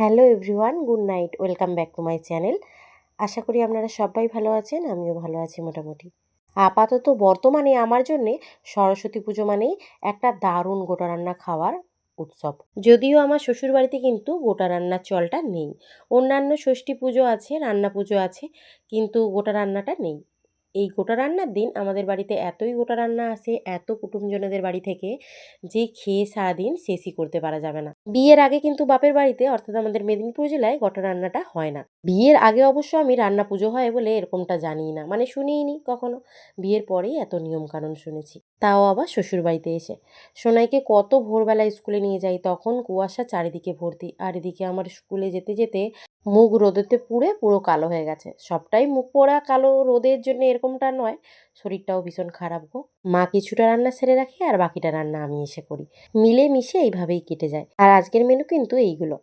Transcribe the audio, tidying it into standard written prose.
Hello everyone, good night. Welcome back to my channel. আশা করি আপনারা সবাই ভালো আছেন, আমিও ভালো আছি মোটামুটি। আপাতত বর্তমানে আমার জন্যে সরস্বতী পুজো মানেই একটা দারুণ গোটা রান্না খাওয়ার উৎসব। যদিও আমার শ্বশুরবাড়িতে কিন্তু গোটা রান্নার চলটা নেই। অন্যান্য ষষ্ঠী পুজো আছে, রান্না পুজো আছে, কিন্তু গোটা রান্নাটা নেই। এই গোটা রান্নার দিন আমাদের বাড়িতে এতই গোটা রান্না আসে, এত কুটুমজনেদের বাড়ি থেকে, যে খেয়ে সারাদিন শেষই করতে পারা যাবে না। বিয়ের আগে কিন্তু বাপের বাড়িতে অর্থাৎ আমাদের মেদিনীপুর জেলায় গোটা রান্নাটা হয় না। বিয়ের আগে অবশ্য আমি রান্না পুজো হয় বলে এরকমটা জানিই না, মানে শুনিইনি কখনো। বিয়ের পরেই এত নিয়মকানুন শুনেছি, তাও আবার শ্বশুরবাড়িতে এসে। সোনাইকে কত ভোরবেলায় স্কুলে নিয়ে যাই, তখন কুয়াশা চারিদিকে ভর্তি, আর এদিকে আমার স্কুলে যেতে যেতে মুখ রোদেতে পুড়ে পুরো কালো হয়ে গেছে। সবটাই মুখ পোড়া কালো রোদের জন্য এরকমটা নয়, শরীরটাও ভীষণ খারাপ গো। মা কিছুটা রান্না সেরে রাখে আর বাকিটা রান্না আমি এসে করি। মিলে মিশে এইভাবেই কেটে যায়। আর আজকের মেনু কিন্তু এইগুলো: